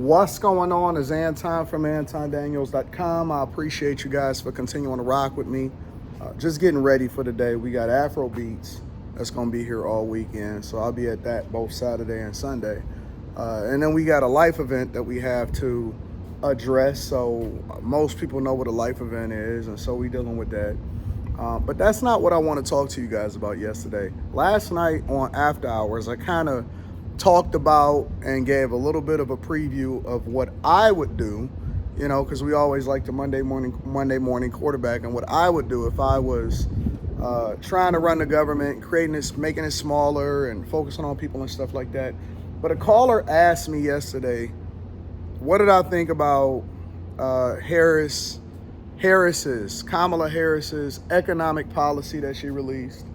What's going on is Anton from antondaniels.com. I appreciate you guys for continuing to rock with me. Just getting ready for the day. We got Afro Beats that's going to be here all weekend, so I'll be at that both Saturday and Sunday. And then we got a life event that we have to address, so most people know what a life event is, and so we're dealing with that. But that's not what I want to talk to you guys about yesterday. Last night on After Hours, I kind of talked about and gave a little bit of a preview of what I would do, you know, because we always like the Monday morning quarterback, and what I would do if I was trying to run the government, creating this, making it smaller and focusing on people and stuff like that. But a caller asked me yesterday, what did I think about Kamala Harris's economic policy that she released?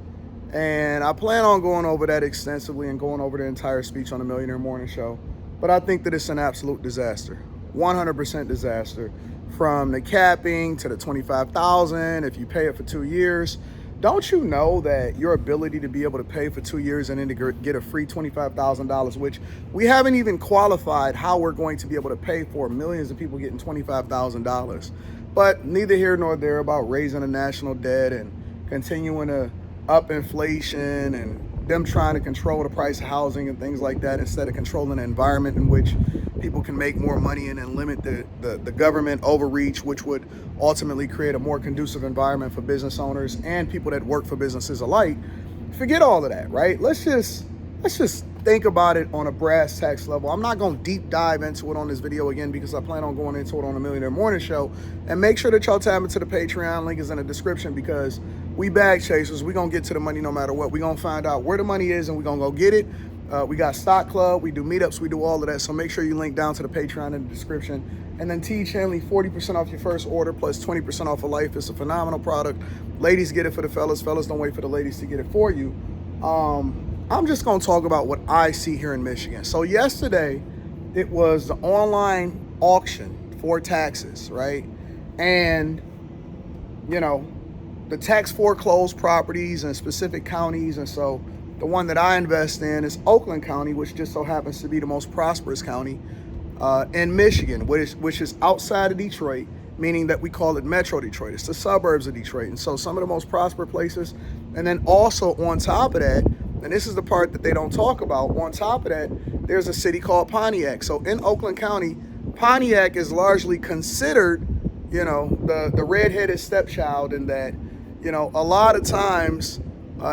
And I plan on going over that extensively and going over the entire speech on the Millionaire Morning Show. But I think that it's an absolute disaster, 100% disaster, from the capping to the $25,000 if you pay it for 2 years. Don't you know that your ability to be able to pay for 2 years and then to get a free $25,000, which we haven't even qualified how we're going to be able to pay for millions of people getting $25,000. But neither here nor there about raising the national debt and continuing to up inflation and them trying to control the price of housing and things like that instead of controlling the environment in which people can make more money in and limit the government overreach, which would ultimately create a more conducive environment for business owners and people that work for businesses alike. Forget all of that, right? Let's just think about it on a brass tacks level. I'm not going to deep dive into it on this video again because I plan on going into it on the Millionaire Morning Show. And make sure that y'all tap into the Patreon. Link is in the description because we bag chasers. We're going to get to the money no matter what. We're going to find out where the money is and we're going to go get it. We got Stock Club. We do meetups. We do all of that. So make sure you link down to the Patreon in the description. And then T. Chanley, 40% off your first order plus 20% off for life. It's a phenomenal product. Ladies get it for the fellas. Fellas don't wait for the ladies to get it for you. I'm just going to talk about what I see here in Michigan. So yesterday, it was the online auction for taxes, right? And, you know, the tax foreclosed properties in specific counties. And so the one that I invest in is Oakland County, which just so happens to be the most prosperous county in Michigan, which is outside of Detroit, meaning that we call it Metro Detroit. It's the suburbs of Detroit. And so some of the most prosperous places. And then also on top of that, and this is the part that they don't talk about, on top of that, there's a city called Pontiac. So in Oakland County, Pontiac is largely considered, you know, the redheaded stepchild in that, you know, a lot of times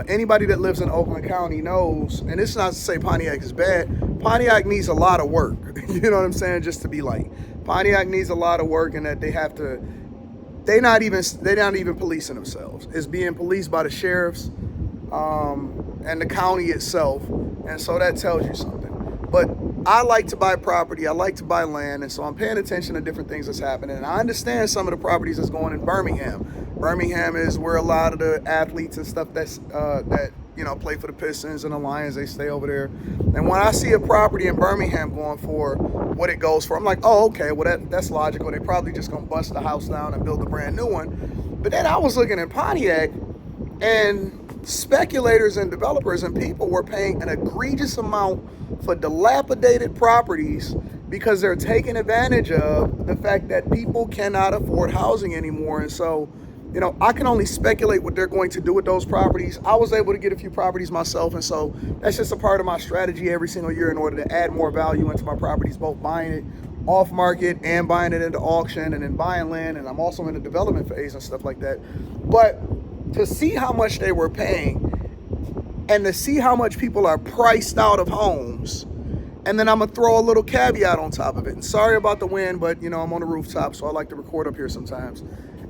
anybody that lives in Oakland County knows, and it's not to say Pontiac is bad, Pontiac needs a lot of work. You know what I'm saying? Just to be like, Pontiac needs a lot of work, and that they're not even policing themselves. It's being policed by the sheriffs and the county itself, and so that tells you something. But I like to buy property, I like to buy land, and so I'm paying attention to different things that's happening. And I understand some of the properties that's going in Birmingham. Birmingham is where a lot of the athletes and stuff that you know play for the Pistons and the Lions, they stay over there. And when I see a property in Birmingham going for what it goes for, I'm like, oh, okay, well that's logical. They probably just gonna bust the house down and build a brand new one. But then I was looking at Pontiac, and speculators and developers and people were paying an egregious amount for dilapidated properties because they're taking advantage of the fact that people cannot afford housing anymore. And so, you know, I can only speculate what they're going to do with those properties. I was able to get a few properties myself, and so that's just a part of my strategy every single year in order to add more value into my properties, both buying it off market and buying it into auction and then buying land. And I'm also in the development phase and stuff like that. But to see how much they were paying and to see how much people are priced out of homes, and then I'm going to throw a little caveat on top of it. And sorry about the wind, but, you know, I'm on the rooftop, so I like to record up here sometimes.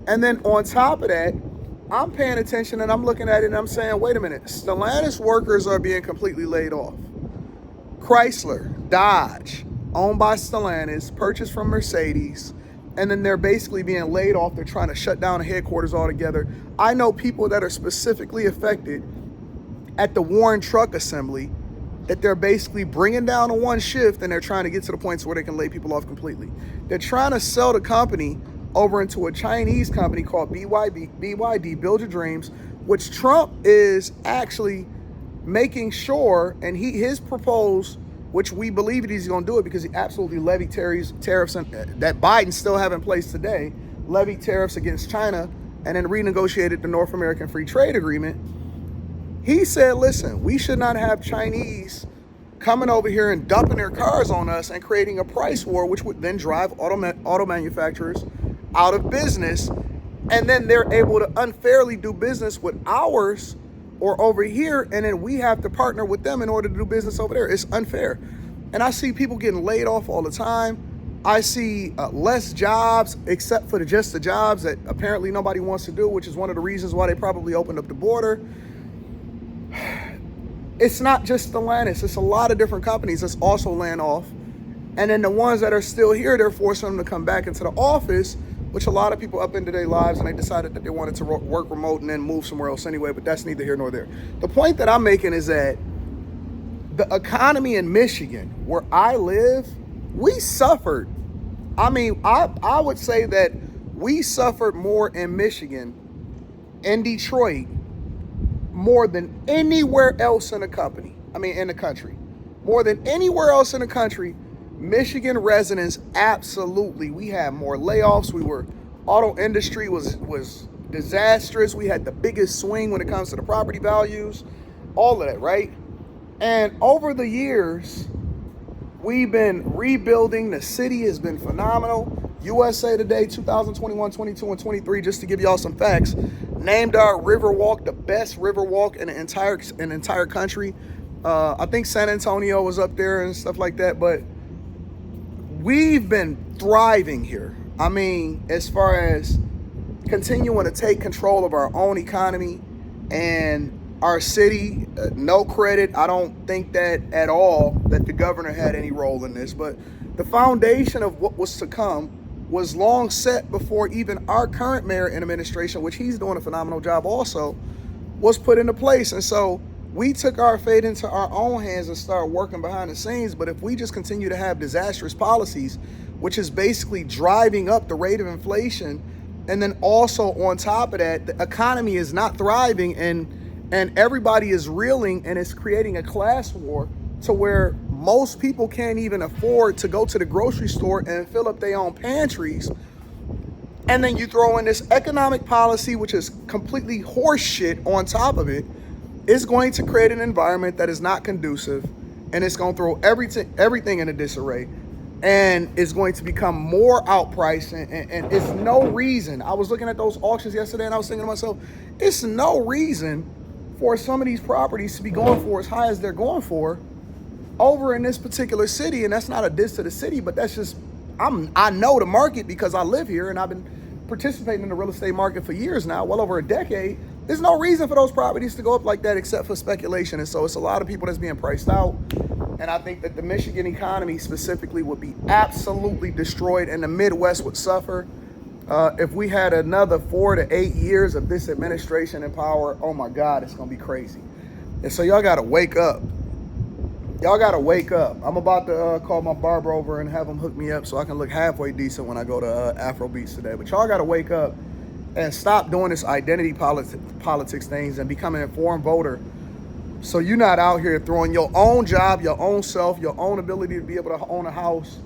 And then on top of that, I'm paying attention and I'm looking at it and I'm saying, wait a minute, Stellantis workers are being completely laid off. Chrysler, Dodge, owned by Stellantis, purchased from Mercedes, and then they're basically being laid off. They're trying to shut down the headquarters altogether. I know people that are specifically affected at the Warren Truck Assembly that they're basically bringing down to one shift, and they're trying to get to the point where they can lay people off completely. They're trying to sell the company over into a Chinese company called BYD, Build Your Dreams, which Trump is actually making sure, and his proposed which we believe that he's going to do it because he absolutely levied tariffs that Biden still have in place today, levied tariffs against China, and then renegotiated the North American Free Trade Agreement. He said, listen, we should not have Chinese coming over here and dumping their cars on us and creating a price war, which would then drive auto manufacturers out of business. And then they're able to unfairly do business with ours or over here, and then we have to partner with them in order to do business over there. It's unfair. And I see people getting laid off all the time. I see less jobs, except for just the jobs that apparently nobody wants to do, which is one of the reasons why they probably opened up the border. It's not just Stellantis. It's a lot of different companies that's also laying off. And then the ones that are still here, they're forcing them to come back into the office, which a lot of people up into their lives, and they decided that they wanted to work remote and then move somewhere else anyway, but that's neither here nor there. The point that I'm making is that the economy in Michigan, where I live, we suffered. I mean, I would say that we suffered more in Michigan, in Detroit, more than anywhere else in the country. More than anywhere else in the country, Michigan residents, absolutely. We had more layoffs. Auto industry was disastrous. We had the biggest swing when it comes to the property values, all of that, right? And over the years, we've been rebuilding. The city has been phenomenal. USA Today, 2021, 22, and 23, just to give y'all some facts, named our Riverwalk the best Riverwalk in the entire country. I think San Antonio was up there and stuff like that, but we've been thriving here. I mean, as far as continuing to take control of our own economy and our city, no credit. I don't think that at all that the governor had any role in this, but the foundation of what was to come was long set before even our current mayor and administration, which he's doing a phenomenal job also, was put into place. And so we took our fate into our own hands and started working behind the scenes. But if we just continue to have disastrous policies, which is basically driving up the rate of inflation, and then also on top of that, the economy is not thriving and everybody is reeling, and it's creating a class war to where most people can't even afford to go to the grocery store and fill up their own pantries. And then you throw in this economic policy, which is completely horseshit on top of it. It's going to create an environment that is not conducive, and it's going to throw everything in a disarray, and it's going to become more outpriced, and it's no reason. I was looking at those auctions yesterday, and I was thinking to myself, it's no reason for some of these properties to be going for as high as they're going for over in this particular city. And that's not a diss to the city, but that's just, I know the market because I live here and I've been participating in the real estate market for years now, well over a decade. There's no reason for those properties to go up like that except for speculation. And so it's a lot of people that's being priced out. And I think that the Michigan economy specifically would be absolutely destroyed, and the Midwest would suffer. If we had another 4 to 8 years of this administration in power, oh my God, it's going to be crazy. And so y'all got to wake up. Y'all got to wake up. I'm about to call my barber over and have him hook me up so I can look halfway decent when I go to Afro Beats today. But y'all got to wake up and stop doing this identity politics things and become an informed voter. So you're not out here throwing your own job, your own self, your own ability to be able to own a house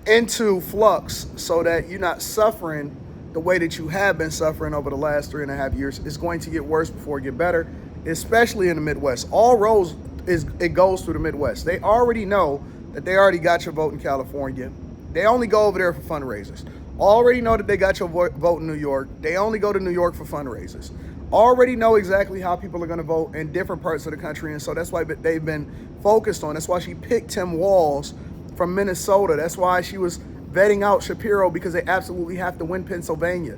into flux, so that you're not suffering the way that you have been suffering over the last 3.5 years. It's going to get worse before it get better, especially in the Midwest. All roads it goes through the Midwest. They already know that they already got your vote in California. They only go over there for fundraisers. Already know that they got your vote in New York. They only go to New York for fundraisers. Already know exactly how people are going to vote in different parts of the country. And so that's why they've been focused on. That's why she picked Tim Walz from Minnesota. That's why she was vetting out Shapiro, because they absolutely have to win Pennsylvania.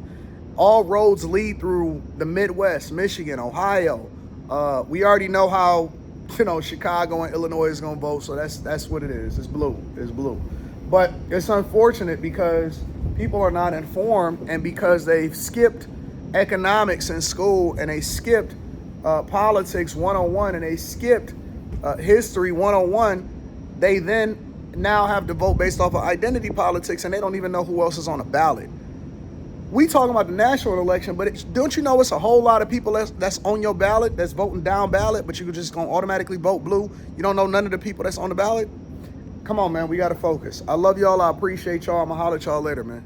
All roads lead through the Midwest, Michigan, Ohio. We already know how, Chicago and Illinois is going to vote. So that's what it is. It's blue. It's blue. But it's unfortunate because people are not informed, and because they've skipped economics in school, and they skipped politics 101, and they skipped history 101, they then now have to vote based off of identity politics, and they don't even know who else is on the ballot. We talking about the national election, but don't you know it's a whole lot of people that's on your ballot that's voting down ballot, but you just gonna automatically vote blue? You don't know none of the people that's on the ballot? Come on, man. We got to focus. I love y'all. I appreciate y'all. I'm going to holler at y'all later, man.